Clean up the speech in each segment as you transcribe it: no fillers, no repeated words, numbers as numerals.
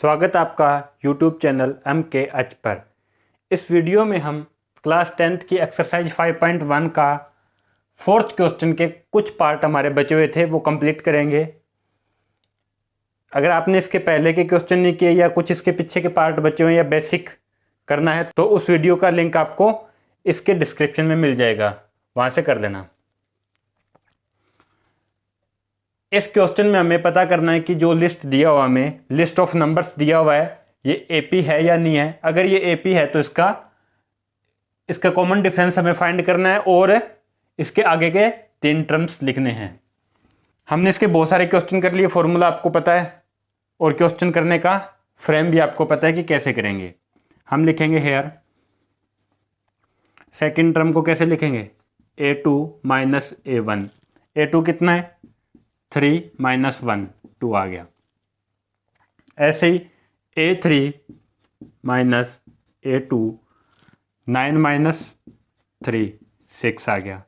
स्वागत आपका YouTube channel MKH पर। इस वीडियो में हम क्लास 10th की एक्सरसाइज 5.1 का फोर्थ क्वेश्चन के कुछ पार्ट हमारे बचे हुए थे वो कंप्लीट करेंगे। अगर आपने इसके पहले के क्वेश्चन नहीं किए या कुछ इसके पीछे के पार्ट बचे हुए या बेसिक करना है तो उस वीडियो का लिंक आपको इसके डिस्क्रिप्शन में मिल जाएगा, वहाँ से कर लेना। इस क्वेश्चन में हमें पता करना है कि जो लिस्ट दिया हुआ हमें लिस्ट ऑफ नंबर्स दिया हुआ है ये एपी है या नहीं है। अगर ये एपी है तो इसका कॉमन डिफरेंस हमें फाइंड करना है और इसके आगे के 3 टर्म्स लिखने हैं। हमने इसके बहुत सारे क्वेश्चन कर लिए, फॉर्मूला आपको पता है और क्वेश्चन करने का फ्रेम भी आपको पता है कि कैसे करेंगे। हम लिखेंगे हेयर सेकेंड टर्म को कैसे लिखेंगे, a2 माइनस a1। a2 कितना है 3 माइनस 1 2 आ गया। ऐसे ही a3 माइनस a2 9 माइनस 3 6 आ गया।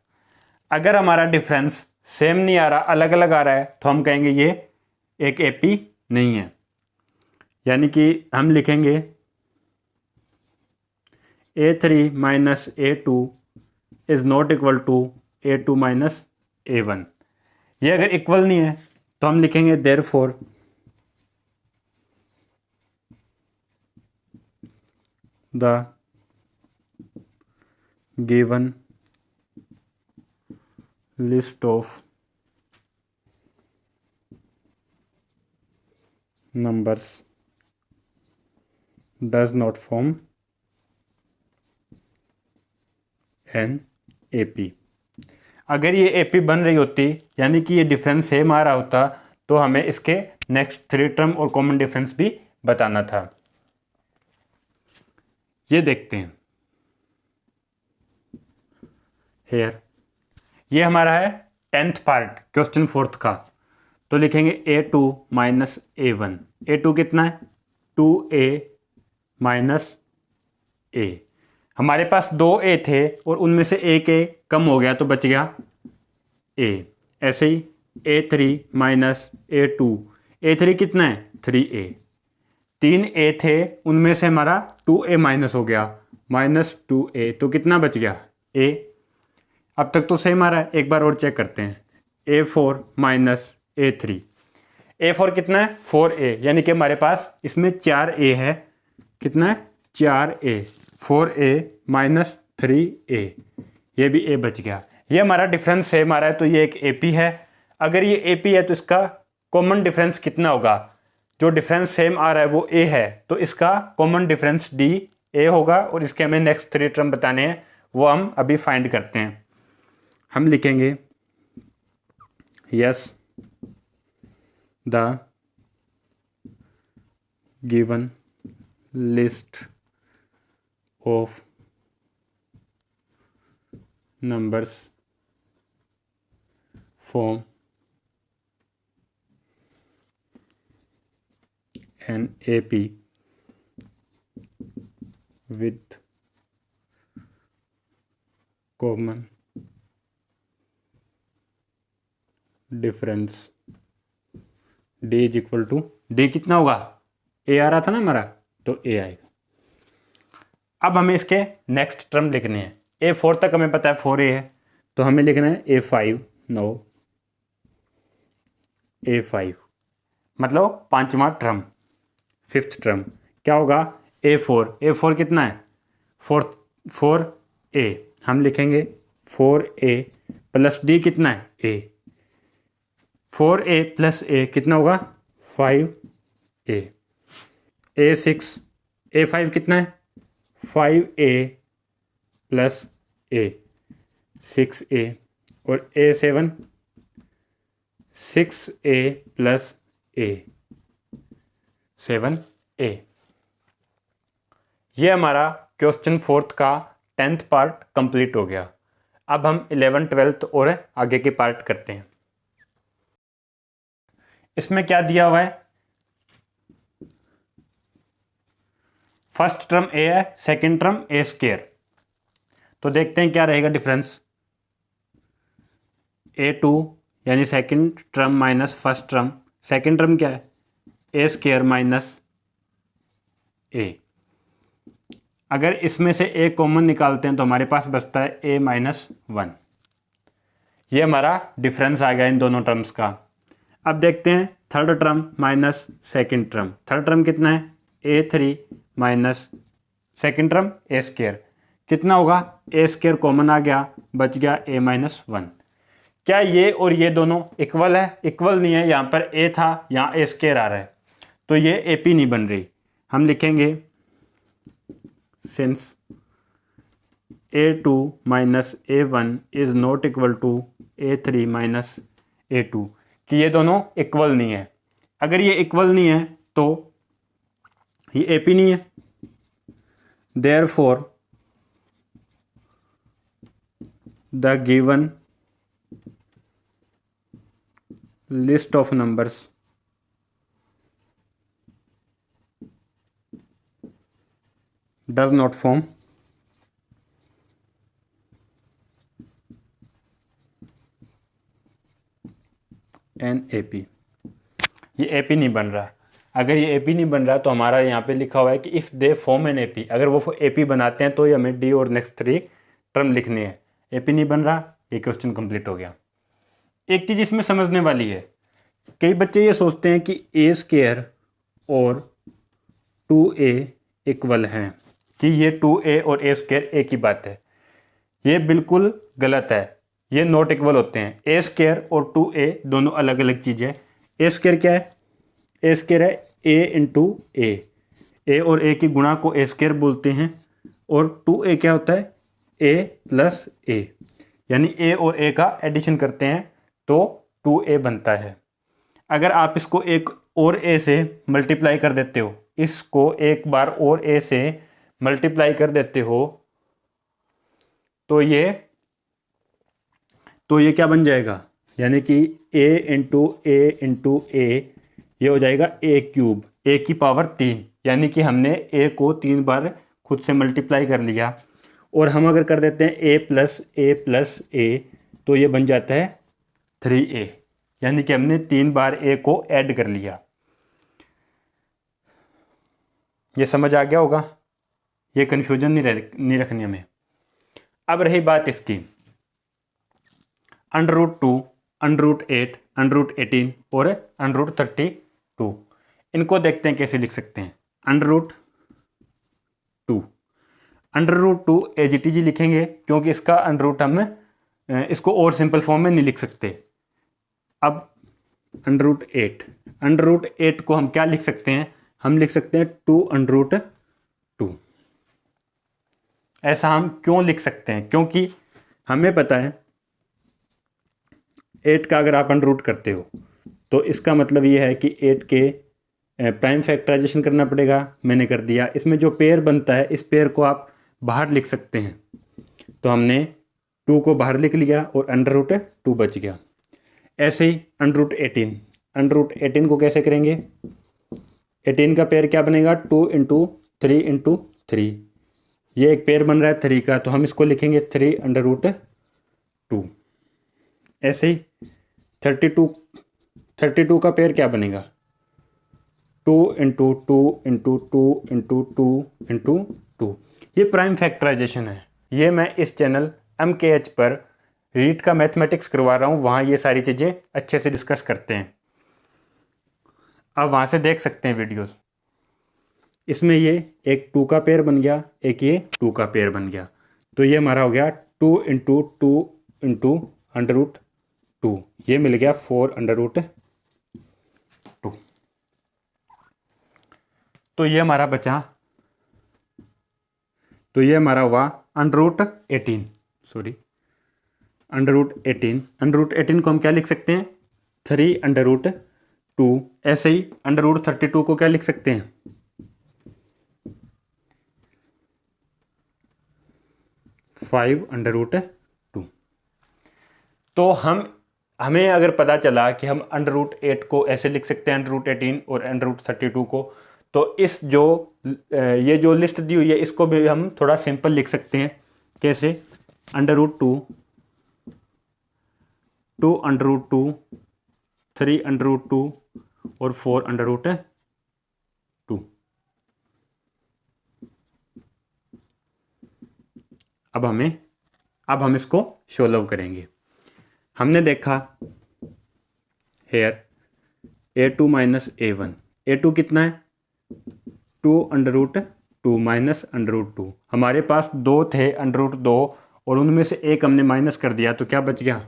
अगर हमारा डिफरेंस सेम नहीं आ रहा, अलग अलग आ रहा है तो हम कहेंगे ये एक एपी नहीं है। यानी कि हम लिखेंगे a3 minus a2 is not equal to a2 minus a1। ये अगर इक्वल नहीं है तो हम लिखेंगे therefore the given list of numbers does not form an AP. अगर ये एपी बन रही होती यानी कि ये डिफरेंस सेम आ रहा होता तो हमें इसके नेक्स्ट 3 टर्म और कॉमन डिफरेंस भी बताना था। ये देखते हैं हेयर, ये हमारा है 10th पार्ट क्वेश्चन 4th का। तो लिखेंगे a2 माइनस a1। a2 कितना है 2a माइनस a। हमारे पास 2a थे और उनमें से एक a कम हो गया तो बच गया a। ऐसे ही a3 माइनस a2। a3 कितना है 3a। 3a थे उनमें से हमारा 2a माइनस हो गया माइनस 2a तो कितना बच गया a। अब तक तो सेम आ रहा है, एक बार और चेक करते हैं। a4 minus a3। a4 कितना है 4a यानी कि हमारे पास इसमें 4a है। कितना है 4a 4a माइनस 3a, ये भी a बच गया। ये हमारा डिफरेंस सेम आ रहा है तो ये एक AP है। अगर ये AP है तो इसका कॉमन डिफरेंस कितना होगा, जो डिफरेंस सेम आ रहा है वो A है तो इसका कॉमन डिफरेंस DA होगा और इसके हमें नेक्स्ट 3 टर्म बताने हैं वो हम अभी फाइंड करते हैं। हम लिखेंगे yes the given list of numbers form an AP with common difference D is equal to D कितना होगा A आ रहा था ना हमारा तो A आएगा। अब हमें इसके नेक्स्ट टर्म लिखने हैं। A4 तक हमें पता है 4a है तो हमें लिखना है A5। नो A5 मतलब 5वां टर्म 5th टर्म क्या होगा A4। A4 कितना है 4a। हम लिखेंगे 4a प्लस D कितना है A। 4a प्लस A कितना होगा 5a। A6 A5 कितना है 5a प्लस a 6a और a7 6a plus a 7a। ये हमारा क्वेश्चन 4th का 10th पार्ट कंप्लीट हो गया। अब हम 11th 12th और आगे के पार्ट करते हैं। इसमें क्या दिया हुआ है, फर्स्ट टर्म a है, सेकेंड टर्म a स्क्वायर। तो देखते हैं क्या रहेगा डिफरेंस। a2 यानी second term minus first term. Second term क्या है a स्क्वायर माइनस ए। अगर इसमें से ए कॉमन निकालते हैं तो हमारे पास बचता है ए माइनस 1। ये हमारा डिफरेंस आ गया इन दोनों टर्म्स का। अब देखते हैं third term minus second term. Third term कितना है, a3 माइनस सेकेंड टर्म ए स्केयर, कितना होगा, ए स्केयर कॉमन आ गया, बच गया a माइनस 1। क्या ये और ये दोनों इक्वल है? इक्वल नहीं है, यहाँ पर a था, यहाँ ए स्केयर आ रहा है, तो ये AP नहीं बन रही। हम लिखेंगे since a2 minus a1 is not equal to a3 minus a2, कि ये दोनों इक्वल नहीं है। अगर ये इक्वल नहीं है तो ये AP नहीं है। Therefore the given list of numbers does not form an AP। ये AP नहीं बन रहा। अगर ये AP नहीं बन रहा तो हमारा यहाँ पे लिखा हुआ है कि if they form an AP, अगर वो AP बनाते हैं तो ये हमें D और नेक्स्ट 3 टर्म लिखनी है। AP नहीं बन रहा, ये क्वेश्चन कंप्लीट हो गया। एक चीज़ इसमें समझने वाली है, कई बच्चे ये सोचते हैं कि ए स्केयर और 2a इक्वल हैं, कि ये 2a और a स्केयर एक ही बात है। ये बिल्कुल गलत है, ये नॉट इक्वल होते हैं। a स्केयर और 2a दोनों अलग अलग चीज़ है। a स्केयर क्या है, a स्केयर है a इंटू ए, a और a की गुणा को a स्केयर बोलते हैं, और 2a क्या होता है, a प्लस a, यानी a और a का एडिशन करते हैं तो 2a बनता है। अगर आप इसको एक और a से मल्टीप्लाई कर देते हो, इसको एक बार और a से मल्टीप्लाई कर देते हो, तो ये क्या बन जाएगा, यानी कि a इंटू ए ये हो जाएगा a क्यूब, a की पावर 3, यानी कि हमने a को 3 बार खुद से मल्टीप्लाई कर लिया। और हम अगर कर देते हैं a प्लस a तो ये बन जाता है 3a, यानी कि हमने 3 बार a को ऐड कर लिया। ये समझ आ गया होगा, ये कन्फ्यूजन नहीं रखनी हमें। अब रही बात इसकी √2, √8, √18 और √32, इनको देखते हैं कैसे लिख सकते हैं। √2 AGTG लिखेंगे, क्योंकि इसका अंडर हम इसको और सिंपल फॉर्म में नहीं लिख सकते। अब √8 को हम क्या लिख सकते हैं, हम लिख सकते हैं 2√2। ऐसा हम क्यों लिख सकते हैं, क्योंकि हमें पता है 8 का अगर आप अंडर करते हो तो इसका मतलब ये है कि 8 के प्राइम फैक्टराइजेशन करना पड़ेगा, मैंने कर दिया। इसमें जो पेयर बनता है, इस पेयर को आप बाहर लिख सकते हैं, तो हमने 2 को बाहर लिख लिया और √2 बच गया। ऐसे ही √18 को कैसे करेंगे, 18 का पेयर क्या बनेगा, 2 इंटू 3 इंटू 3, ये एक पेयर बन रहा है 3 का, तो हम इसको लिखेंगे 3√2। ऐसे ही 32 का पेयर क्या बनेगा, 2 इंटू 2 इंटू 2 इंटू 2 इंटू 2। ये प्राइम फैक्टराइजेशन है। ये मैं इस चैनल MKH पर रीट का मैथमेटिक्स करवा रहा हूँ, वहाँ ये सारी चीज़ें अच्छे से डिस्कस करते हैं, आप वहाँ से देख सकते हैं वीडियोस। इसमें ये एक 2 का पेयर बन गया, एक ये 2 का पेयर बन गया, तो ये हमारा हो गया 2 इंटू 2 इंटू √2, ये मिल गया 4√2। तो ये हमारा बचा, तो ये हमारा हुआ √18, √18 को हम क्या लिख सकते हैं, 3√2। ऐसे ही √32 को क्या लिख सकते हैं, 5√2। तो हमें अगर पता चला कि हम √8 को ऐसे लिख सकते हैं, √18 और √32 को, तो ये जो लिस्ट दी हुई है इसको भी हम थोड़ा सिंपल लिख सकते हैं। कैसे, √2, 2√2, 3√2 और 4√2। अब हम इसको सोल्व करेंगे। हमने देखा hair a2 minus a1, a2 कितना है 2√2 माइनस √2। हमारे पास दो थे √2 और उनमें से एक हमने माइनस कर दिया तो क्या बच गया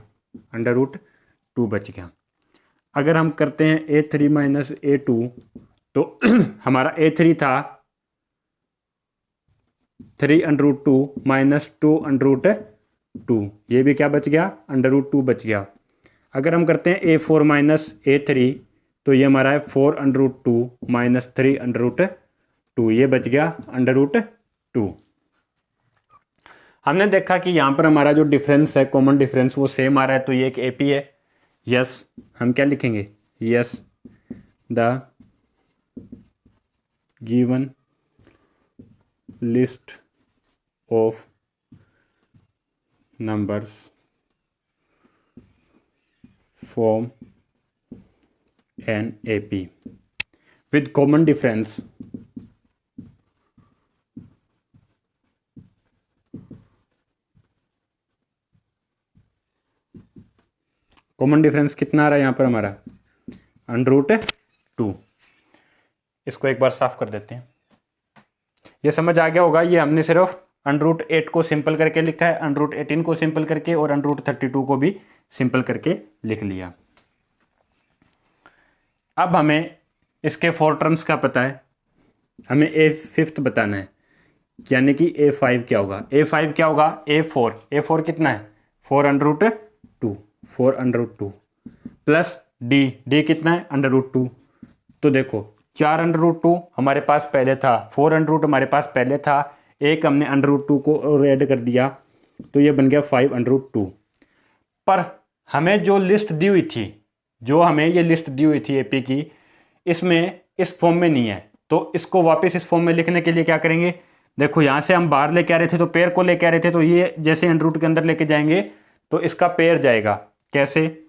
√2 बच गया। अगर हम करते हैं a3 माइनस a2 तो हमारा a3 था 3√2 माइनस 2√2, ये भी क्या बच गया √2 बच गया। अगर हम करते हैं a4 माइनस a3 तो ये हमारा है 4√2 माइनस 3√2, ये बच गया √2। हमने देखा कि यहाँ पर हमारा जो डिफरेंस है कॉमन डिफरेंस वो सेम आ रहा है, तो ये एक AP है। यस हम क्या लिखेंगे, yes the given list of numbers form an AP with common difference common difference कितना आ रहा है यहाँ पर हमारा √2। इसको एक बार साफ कर देते हैं। ये समझ आ गया होगा, ये हमने सिर्फ √8 को सिंपल करके लिखा है, √18 को सिंपल करके और √32 को भी सिंपल करके लिख लिया। अब हमें इसके 4 टर्म्स का पता है, हमें a5 बताना है, यानी कि a5 क्या होगा, a5 क्या होगा a4 कितना है 4√2 प्लस d कितना है √2। तो देखो 4√2 हमारे पास पहले था, 4√2 हमारे पास पहले था, एक हमने √2 को और ऐड कर दिया तो ये बन गया 5√2। पर हमें जो लिस्ट दी हुई थी, जो हमें ये लिस्ट दी हुई थी AP की, इसमें इस फॉर्म में नहीं है, तो इसको वापस इस फॉर्म में लिखने के लिए क्या करेंगे, देखो यहाँ से हम बाहर लेके आ रहे थे तो पेयर को लेके आ रहे थे, तो ये जैसे √ के अंदर लेके जाएंगे तो इसका पेयर जाएगा। कैसे,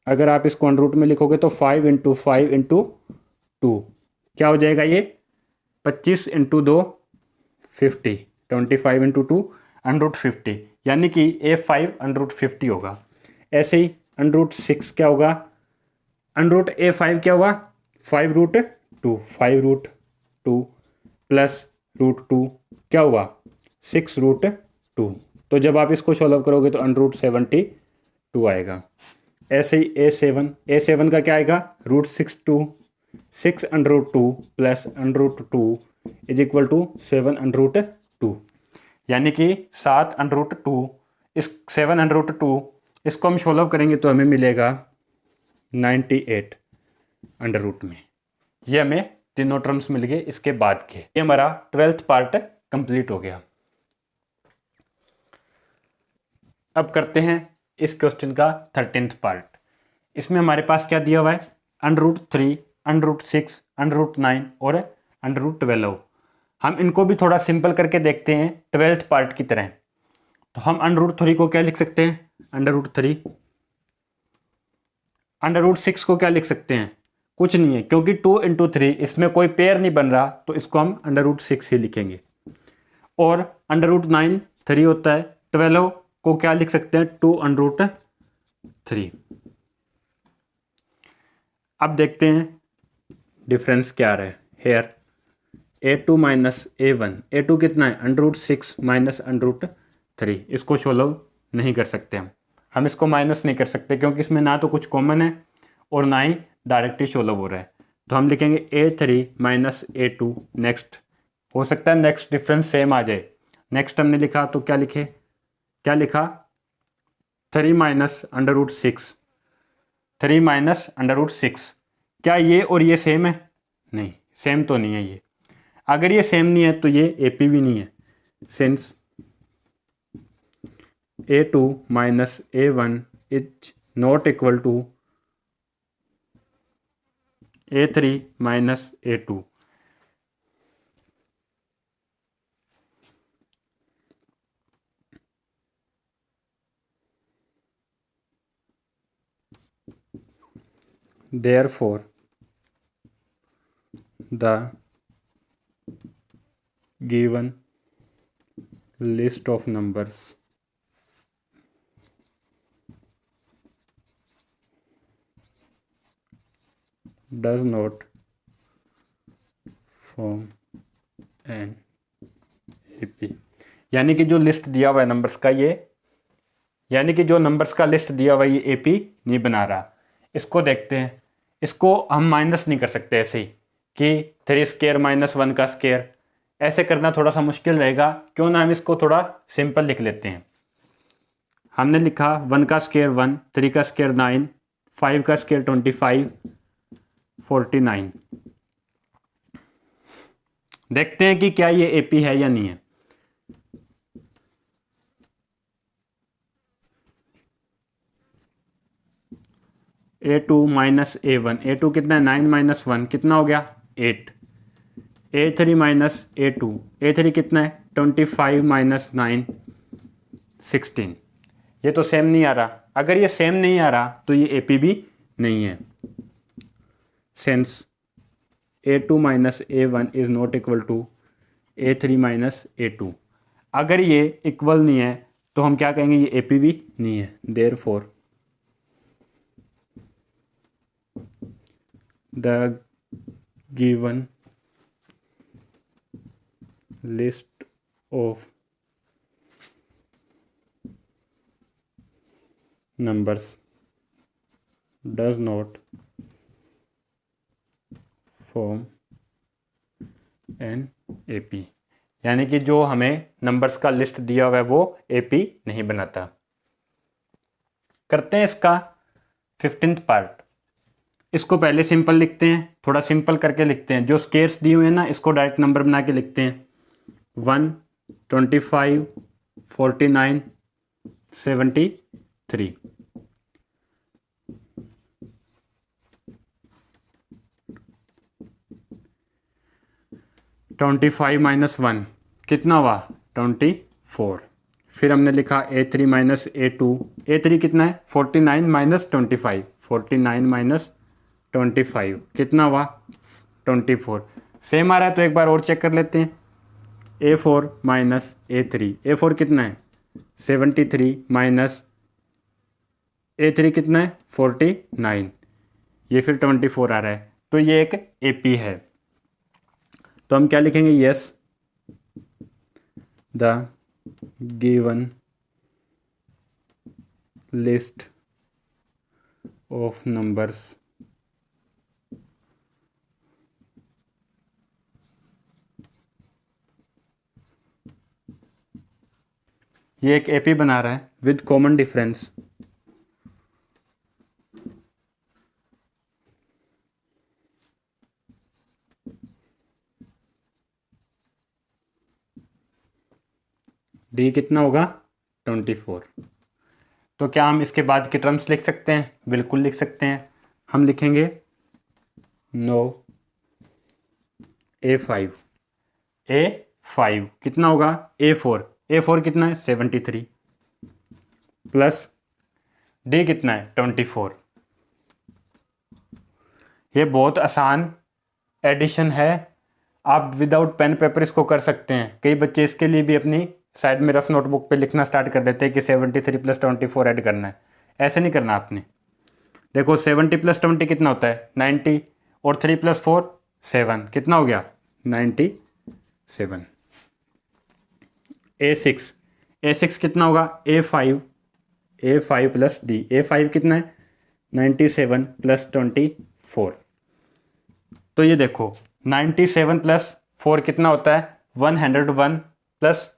अगर आप इसको √ में लिखोगे तो 5 × 5 × 2 क्या हो जाएगा, ये 25 × 2 50, 25 × 2 √50, यानी कि a5 √50 होगा। ऐसे ही √6 क्या होगा, a5 क्या होगा 5√2 प्लस √2 क्या हुआ 6√2। तो जब आप इसको सॉल्व करोगे तो √72 आएगा। ऐसे ही a7 का क्या आएगा √6 √2 प्लस √2 इज इक्वल टू 7√2, यानी कि 7√2। इस 7√2 इसको हम सॉल्व करेंगे तो हमें मिलेगा 98 √ में। ये हमें तीनों टर्म्स मिल गए इसके बाद के। ये हमारा 12th पार्ट कंप्लीट हो गया। अब करते हैं इस क्वेश्चन का 13th पार्ट। इसमें हमारे पास क्या दिया हुआ है √3 √6 √9 और √12। हम इनको भी थोड़ा सिंपल करके देखते हैं 12th पार्ट की तरह। तो हम √3 को क्या लिख सकते हैं √3, √6 को क्या लिख सकते हैं, कुछ नहीं है क्योंकि 2 × 3 इसमें कोई पेयर नहीं बन रहा, तो इसको हम √6 ही लिखेंगे। और √9 3 होता है, 12 को क्या लिख सकते हैं 2 √3। अब देखते हैं डिफरेंस क्या आ रहा है। Hair a2 minus a1, a2 कितना है √6 माइनस √3। इसको सोल्व नहीं कर सकते हम इसको माइनस नहीं कर सकते क्योंकि इसमें ना तो कुछ कॉमन है और ना ही डायरेक्टली सोल्व हो रहा है। तो हम लिखेंगे a3 माइनस a2। नेक्स्ट हो सकता है नेक्स्ट डिफरेंस सेम आ जाए। नेक्स्ट हमने लिखा तो क्या लिखा 3 माइनस √6, 3 माइनस √6। क्या ये और ये सेम है, नहीं सेम तो नहीं है ये। अगर ये सेम नहीं है तो ये AP भी नहीं है, since a2 minus a1 is not equal to a3 minus a2। Therefore, the given list of numbers does not form an AP. यानी कि जो लिस्ट दिया हुआ है नंबर्स का, ये यानी कि जो नंबर्स का लिस्ट दिया हुआ है ये एपी नहीं बना रहा। इसको देखते हैं, इसको हम माइनस नहीं कर सकते ऐसे ही कि 3 स्क्वायर माइनस 1 का स्क्वायर, ऐसे करना थोड़ा सा मुश्किल रहेगा। क्यों ना हम इसको थोड़ा सिंपल लिख लेते हैं। हमने लिखा 1 का स्क्वायर 1, 3 का स्क्वायर 9, 5 का स्क्वायर 25, 49। देखते हैं कि क्या ये एपी है या नहीं है। A2 माइनस A1, A2 कितना है 9 माइनस 1 कितना हो गया 8। A3 माइनस A2, A3 कितना है 25 माइनस 9 16। ये तो सेम नहीं आ रहा। अगर ये सेम नहीं आ रहा तो ये AP भी नहीं है। Since A2 minus A1 is not equal to A3 minus A2। अगर ये इक्वल नहीं है तो हम क्या कहेंगे, ये AP भी नहीं है। Therefore the given list of numbers does not form an AP। यानी कि जो हमें नंबर्स का लिस्ट दिया हुआ है वो AP नहीं बनाता। करते हैं इसका 15th पार्ट। इसको पहले सिंपल लिखते हैं, थोड़ा सिंपल करके लिखते हैं। जो स्केयर्स दिए हुए हैं ना इसको डायरेक्ट नंबर बना के लिखते हैं। 1, 25, 49, 73। ट्वेंटी फाइव माइनस 1 कितना हुआ 24। फिर हमने लिखा A3 माइनस A2, A3 कितना है 49 माइनस 25, 49 माइनस 25 कितना हुआ 24। सेम आ रहा है तो एक बार और चेक कर लेते हैं। A4 माइनस A3, A4 कितना है 73 माइनस A3 कितना है 49, ये फिर 24 आ रहा है तो ये एक AP है। तो हम क्या लिखेंगे, yes the given list of numbers ये एक AP बना रहा है विद कॉमन डिफरेंस। डी कितना होगा 24। तो क्या हम इसके बाद के टर्म्स लिख सकते हैं? बिल्कुल लिख सकते हैं। हम लिखेंगे नो A5, A5 कितना होगा A4, A4 कितना है 73 प्लस D कितना है 24। ये बहुत आसान एडिशन है, आप विदाउट पेन पेपर इसको कर सकते हैं। कई बच्चे इसके लिए भी अपनी साइड में रफ नोटबुक पे लिखना स्टार्ट कर देते हैं कि 73 प्लस 24 ऐड करना है। ऐसे नहीं करना आपने। देखो 70 प्लस 20 कितना होता है 90 और 3 प्लस 4 7 कितना हो गया 97। A6 कितना होगा A5 प्लस D, A5 कितना है 97 प्लस 24। तो ये देखो 97 प्लस 4 कितना होता है 101 प्लस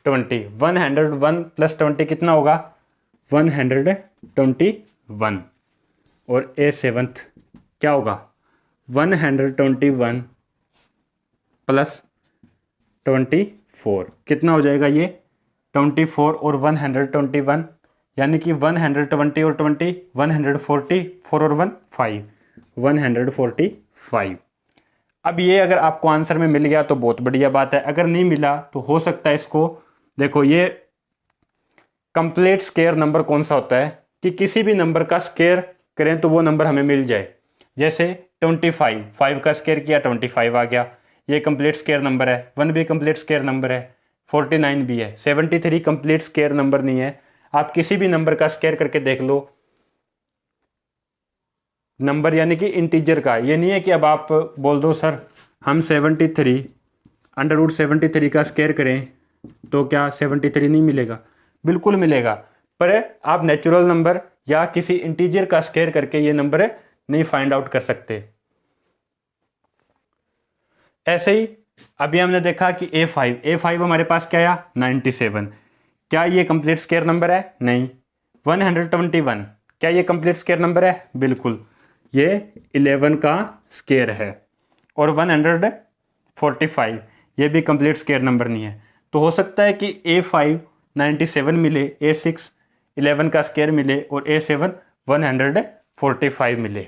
20, 101 प्लस 20 कितना होगा 121। और A7 क्या होगा 121 प्लस 24 कितना हो जाएगा ये 24 और 121, यानी कि 120 और 20 144 और 1 5 145। अब ये अगर आपको आंसर में मिल गया तो बहुत बढ़िया बात है, अगर नहीं मिला तो हो सकता है इसको देखो, ये कंप्लीट स्क्वायर नंबर कौन सा होता है कि किसी भी नंबर का स्क्वायर करें तो वो नंबर हमें मिल जाए। जैसे 25, 5 का स्क्वायर किया 25 आ गया, ये कंप्लीट स्क्वायर नंबर है। 1 भी कंप्लीट स्क्वायर नंबर है। 49 भी है। 73 कंप्लीट स्क्वायर नंबर नहीं है। आप किसी भी नंबर का स्क्वायर करके देख लो, नंबर यानी कि इंटीजर का। ये नहीं है कि अब आप बोल दो सर हम 73 अंडर रूट 73 का स्क्वायर करें तो क्या 73 नहीं मिलेगा? बिल्कुल मिलेगा, पर आप नेचुरल नंबर या किसी इंटीजर का स्क्वायर करके ये नंबर नहीं फाइंड आउट कर सकते। ऐसे ही अभी हमने देखा कि A5 हमारे पास क्या आया 97। क्या ये कंप्लीट स्क्वायर नंबर है? नहीं। 121 क्या ये कंप्लीट स्क्वायर नंबर है? बिल्कुल, ये 11 का स्क्वायर है। और 145 ये भी कंप्लीट स्क्वायर नंबर नहीं है। तो हो सकता है कि A5 97 मिले, A6 11 का स्क्वायर मिले और A7 145 मिले।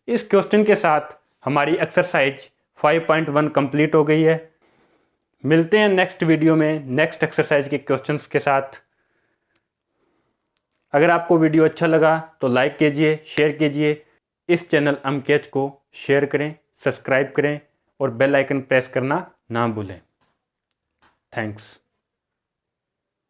इस क्वेश्चन के साथ हमारी एक्सरसाइज 5.1 कंप्लीट हो गई है। मिलते हैं नेक्स्ट वीडियो में नेक्स्ट एक्सरसाइज के क्वेश्चंस के साथ। अगर आपको वीडियो अच्छा लगा तो लाइक कीजिए, शेयर कीजिए। इस चैनल अमकेच को शेयर करें, सब्सक्राइब करें और बेल आइकन प्रेस करना ना भूलें। थैंक्स।